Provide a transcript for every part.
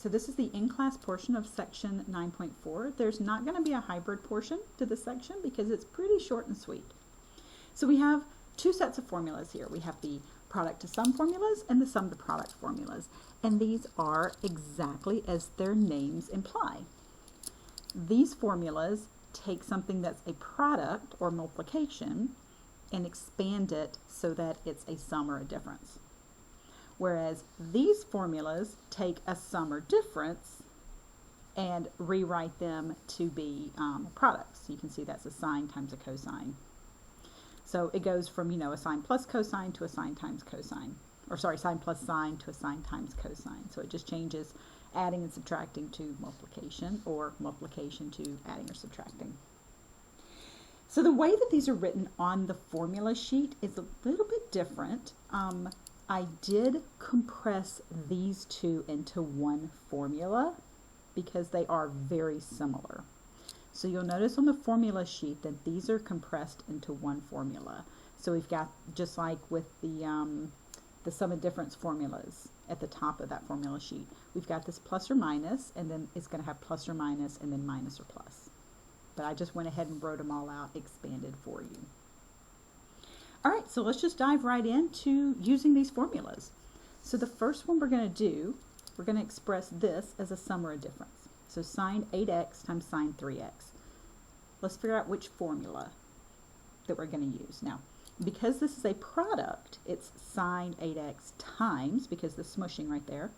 so this is the in-class portion of section 9.4. There's not going to be a hybrid portion to this section because it's pretty short and sweet. So we have two sets of formulas here. We have the product to sum formulas and the sum to product formulas. And these are exactly as their names imply. These formulas take something that's a product or multiplication and expand it so that it's a sum or a difference. Whereas these formulas take a sum or difference and rewrite them to be products. So you can see that's a sine times a cosine. So it goes from, a sine plus cosine to a sine times cosine. Or sorry, sine plus sine to a sine times cosine. So it just changes adding and subtracting to multiplication, or multiplication to adding or subtracting. So the way that these are written on the formula sheet is a little bit different. I did compress these two into one formula because they are very similar. So you'll notice on the formula sheet that these are compressed into one formula. So we've got, just like with the sum and difference formulas at the top of that formula sheet, we've got this plus or minus, and then it's going to have plus or minus, and then minus or plus. But I just went ahead and wrote them all out expanded for you. All right, so let's just dive right into using these formulas. So the first one we're going to do, we're going to express this as a sum or a difference. So sine 8x times sine 3x. Let's figure out which formula that we're going to use. Now, because this is a product, it's sine 8x times, because the smushing right there,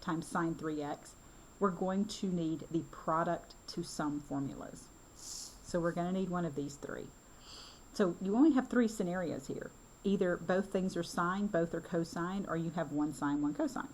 times sine 3x. We're going to need the product to sum formulas. So we're going to need one of these three. So you only have three scenarios here. Either both things are sine, both are cosine, or you have one sine, one cosine.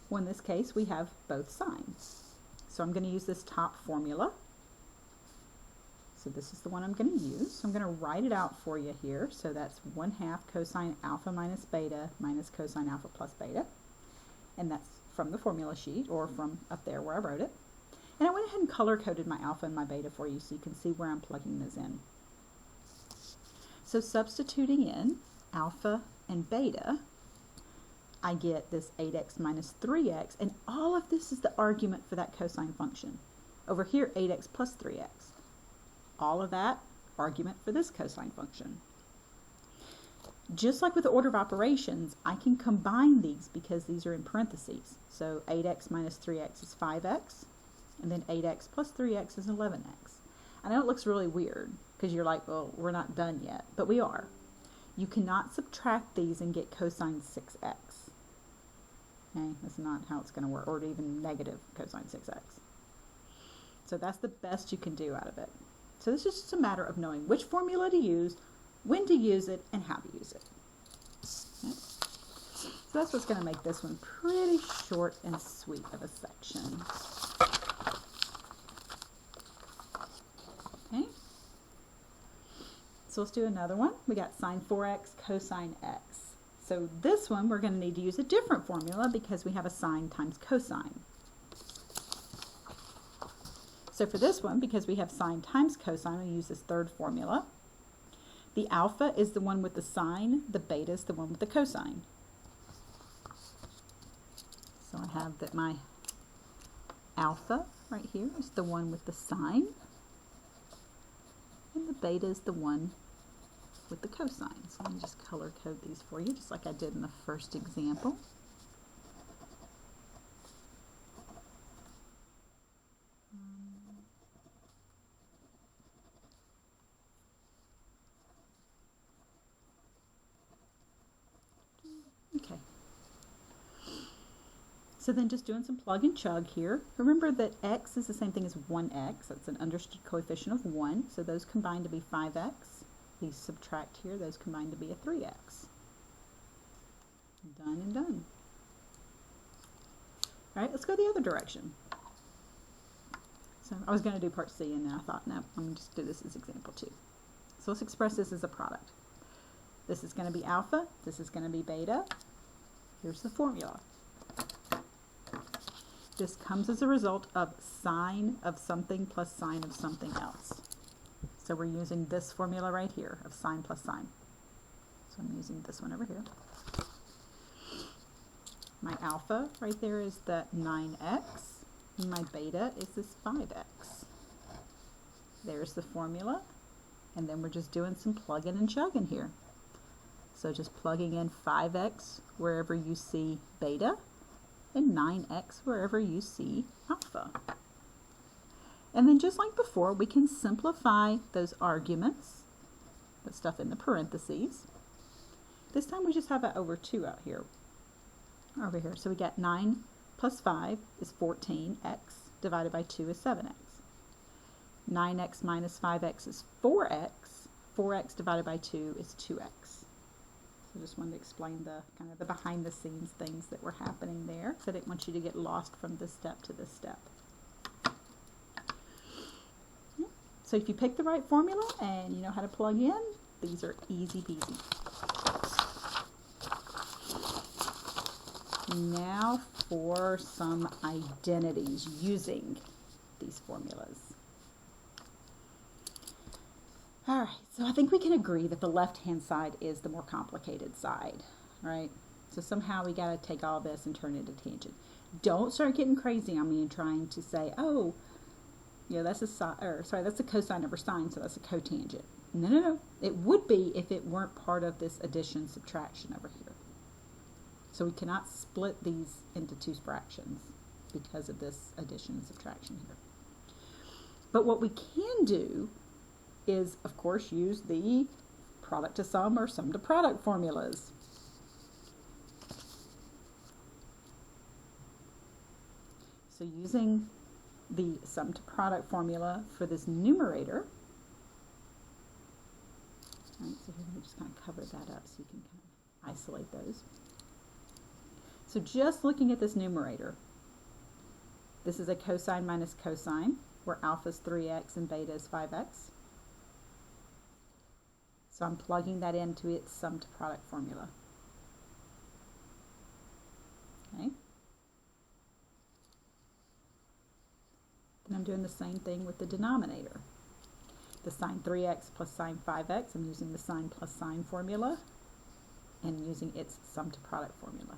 Well, in this case, we have both sines. So I'm going to use this top formula. So this is the one I'm going to use. So I'm going to write it out for you here. So that's 1/2 cosine alpha minus beta minus cosine alpha plus beta. And that's from the formula sheet, or from up there where I wrote it. And I went ahead and color coded my alpha and my beta for you so you can see where I'm plugging those in. So substituting in alpha and beta, I get this 8x minus 3x, and all of this is the argument for that cosine function. Over here, 8x plus 3x. All of that, argument for this cosine function. Just like with the order of operations, I can combine these because these are in parentheses. So 8x minus 3x is 5x, and then 8x plus 3x is 11x. I know it looks really weird because you're like, well, we're not done yet, but we are. You cannot subtract these and get cosine 6x. Okay, that's not how it's going to work, or even negative cosine 6x. So that's the best you can do out of it. So this is just a matter of knowing which formula to use, when to use it, and how to use it. Okay. So that's what's going to make this one pretty short and sweet of a section. Okay. So let's do another one. We got sine 4x cosine x. So this one we're going to need to use a different formula because we have a sine times cosine. So for this one, because we have sine times cosine, we use this third formula. The alpha is the one with the sine, the beta is the one with the cosine. So I have that my alpha right here is the one with the sine, and the beta is the one with the cosine. So let me just color code these for you, just like I did in the first example. Okay. So then just doing some plug and chug here. Remember that x is the same thing as 1x. That's an understood coefficient of 1. So those combine to be 5x. These subtract here. Those combine to be a 3x. Done and done. All right, let's go the other direction. So I was going to do part C, and then I thought, no, I'm going to just do this as example 2. So let's express this as a product. This is going to be alpha. This is going to be beta. Here's the formula. This comes as a result of sine of something plus sine of something else. So we're using this formula right here of sine plus sine. So I'm using this one over here. My alpha right there is the 9x, and my beta is this 5x. There's the formula, and then we're just doing some plugging and chugging here. So just plugging in 5x wherever you see beta, and 9x wherever you see alpha. And then just like before, we can simplify those arguments, the stuff in the parentheses. This time we just have it over 2 out here, over here. So we got 9 plus 5 is 14x, divided by 2 is 7x. 9x minus 5x is 4x. 4x divided by 2 is 2x. So just wanted to explain the kind of the behind the scenes things that were happening there, because I didn't want you to get lost from this step to this step. So if you pick the right formula and you know how to plug in, these are easy peasy. Now for some identities using these formulas. All right, so I think we can agree that the left-hand side is the more complicated side, right? So somehow we got to take all this and turn it into tangent. Don't start getting crazy on me and trying to say, oh, you know, that's a cosine over sine, so that's a cotangent. No, no, no. It would be if it weren't part of this addition subtraction over here. So we cannot split these into 2 fractions because of this addition and subtraction here. But what we can do is, of course, use the product to sum or sum to product formulas. So using the sum to product formula for this numerator, right, so here we just kind of cover that up so you can kind of isolate those. So just looking at this numerator, this is a cosine minus cosine, where alpha is 3x and beta is 5x. So I'm plugging that into its sum to product formula. Okay. Then I'm doing the same thing with the denominator. The sine 3x plus sine 5x, I'm using the sine plus sine formula and using its sum to product formula.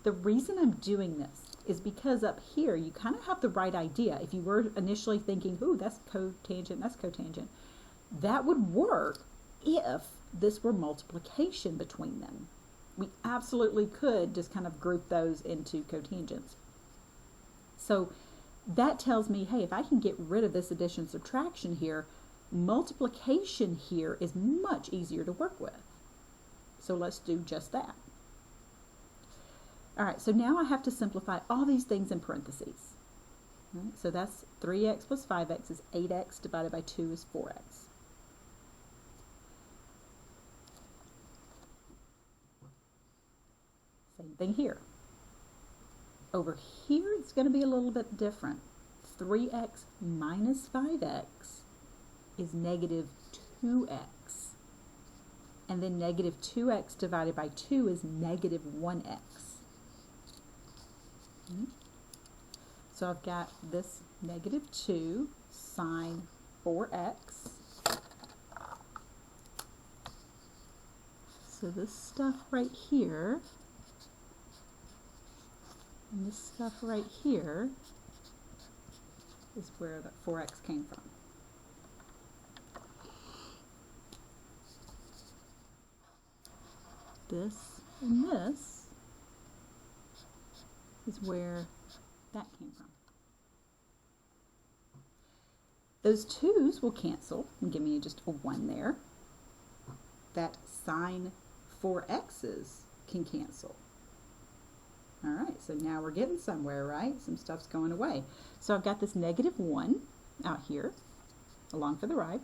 The reason I'm doing this is because up here you kind of have the right idea. If you were initially thinking, ooh, that's cotangent, that would work if this were multiplication between them. We absolutely could just kind of group those into cotangents. So that tells me, hey, if I can get rid of this addition subtraction here, multiplication here is much easier to work with. So let's do just that. All right, so now I have to simplify all these things in parentheses. Right, so that's 3x plus 5x is 8x divided by 2 is 4x. Same thing here. Over here, it's going to be a little bit different. 3x minus 5x is negative 2x. And then negative 2x divided by 2 is negative 1x. So I've got this negative 2 sine 4x. So this stuff right here and this stuff right here is where the 4x came from. This and this is where that came from. Those 2's will cancel and give me just a 1 there. That sine 4x's can cancel. All right, so now we're getting somewhere, right? Some stuff's going away. So I've got this negative 1 out here, along for the ride.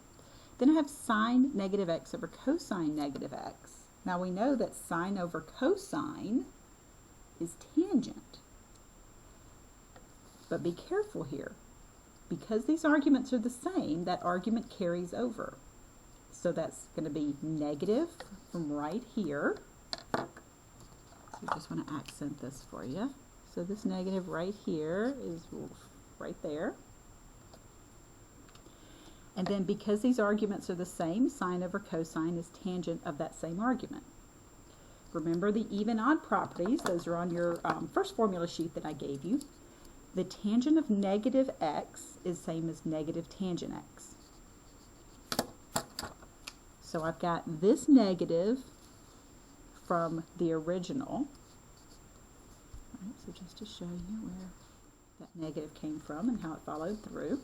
Then I have sine negative x over cosine negative x. Now we know that sine over cosine is tangent. But be careful here. Because these arguments are the same, that argument carries over. So that's going to be negative from right here. So I just want to accent this for you. So this negative right here is right there. And then because these arguments are the same, sine over cosine is tangent of that same argument. Remember the even odd properties. Those are on your first formula sheet that I gave you. The tangent of negative x is same as negative tangent x. So I've got this negative from the original. All right, so just to show you where that negative came from and how it followed through.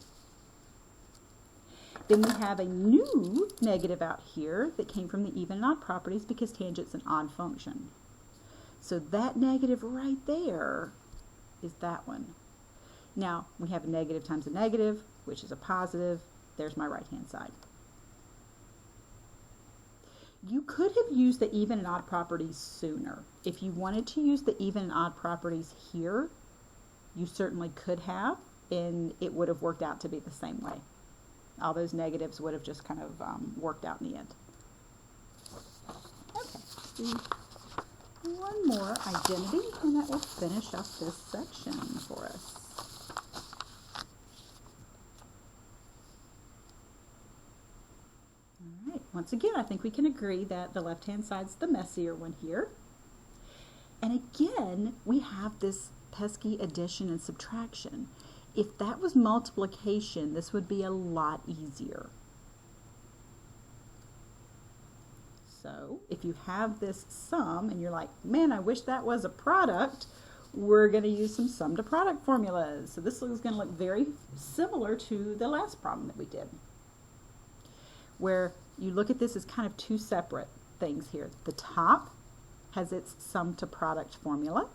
Then we have a new negative out here that came from the even and odd properties because tangent's an odd function. So that negative right there is that one. Now we have a negative times a negative, which is a positive. There's my right-hand side. You could have used the even and odd properties sooner. If you wanted to use the even and odd properties here, you certainly could have, and it would have worked out to be the same way. All those negatives would have just kind of worked out in the end. Okay, let's do one more identity, and that will finish up this section for us. All right, once again, I think we can agree that the left-hand side's the messier one here. And again, we have this pesky addition and subtraction. If that was multiplication, this would be a lot easier. So if you have this sum and you're like, man, I wish that was a product, we're going to use some sum to product formulas. So this is going to look very similar to the last problem that we did, where you look at this as kind of two separate things here. The top has its sum to product formula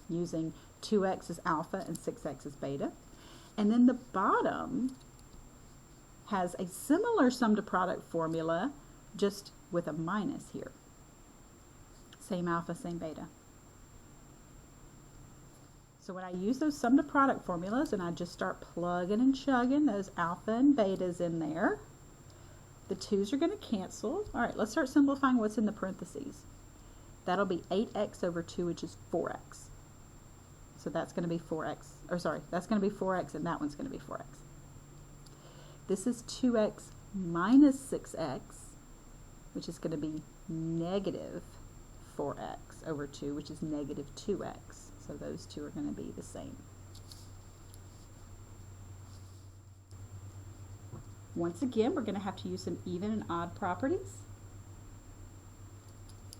using 2x is alpha and 6x is beta. And then the bottom has a similar sum to product formula, just with a minus here. Same alpha, same beta. So when I use those sum to product formulas and I just start plugging and chugging those alpha and betas in there, the 2's are going to cancel. All right, let's start simplifying what's in the parentheses. That'll be 8x over 2, which is 4x. So that's going to be 4x, or sorry, that's going to be 4x and that one's going to be 4x. This is 2x minus 6x, which is going to be negative 4x over 2, which is negative 2x. So those two are going to be the same. Once again, we're going to have to use some even and odd properties.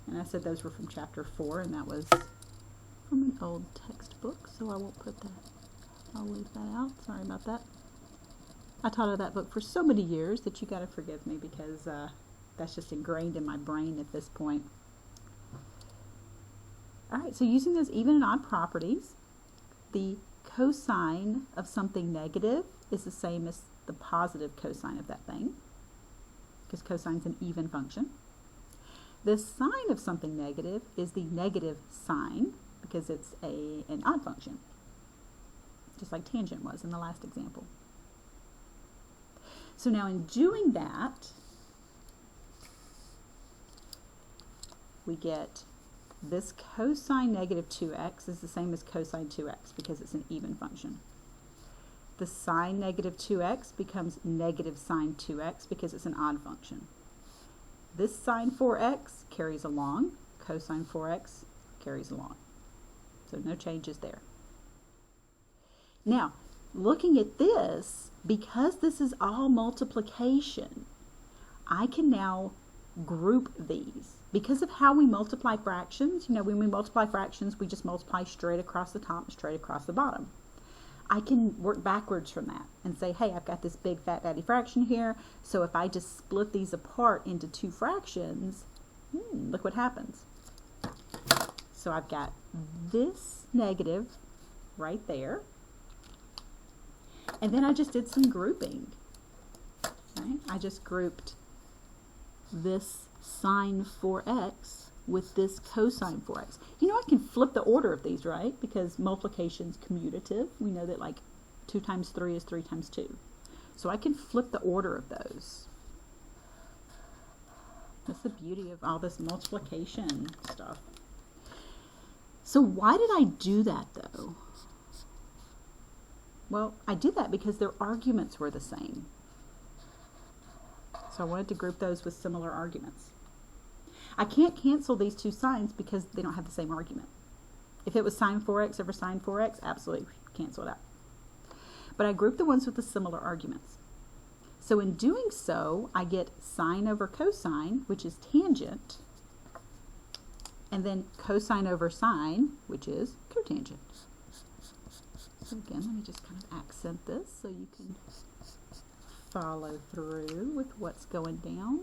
And I said those were from chapter 4, and that was from an old textbook, so I won't put that. I'll leave that out. Sorry about that. I taught her that book for so many years that you got to forgive me because that's just ingrained in my brain at this point. All right, so using those even and odd properties, the cosine of something negative is the same as the positive cosine of that thing, because cosine's an even function. The sine of something negative is the negative sine, because it's an odd function, just like tangent was in the last example. So now in doing that, we get this cosine negative 2x is the same as cosine 2x because it's an even function. The sine negative 2x becomes negative sine 2x because it's an odd function. This sine 4x carries along, cosine 4x carries along. So no changes there. Now, looking at this, because this is all multiplication, I can now group these. Because of how we multiply fractions, you know, when we multiply fractions, we just multiply straight across the top and straight across the bottom. I can work backwards from that and say, hey, I've got this big fat daddy fraction here, so if I just split these apart into two fractions, look what happens. So I've got this negative right there, and then I just did some grouping. Right? I just grouped this sine 4x with this cosine 4x. You know, I can flip the order of these, right? Because multiplication's commutative. We know that like 2 times 3 is 3 times 2. So I can flip the order of those. That's the beauty of all this multiplication stuff. So why did I do that though? Well, I did that because their arguments were the same. So I wanted to group those with similar arguments. I can't cancel these two signs because they don't have the same argument. If it was sine 4x over sine 4x, absolutely cancel it out. But I group the ones with the similar arguments. So in doing so, I get sine over cosine, which is tangent, and then cosine over sine, which is cotangent. So again, let me just kind of accent this so you can follow through with what's going down.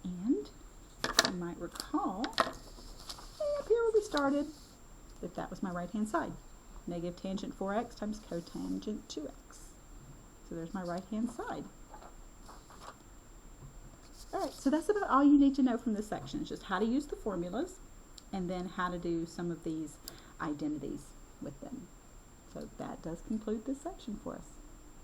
And you might recall, up here where we started, that was my right-hand side. Negative tangent 4x times cotangent 2x. So there's my right-hand side. All right, so that's about all you need to know from this section. It's just how to use the formulas and then how to do some of these identities with them. So that does conclude this section for us.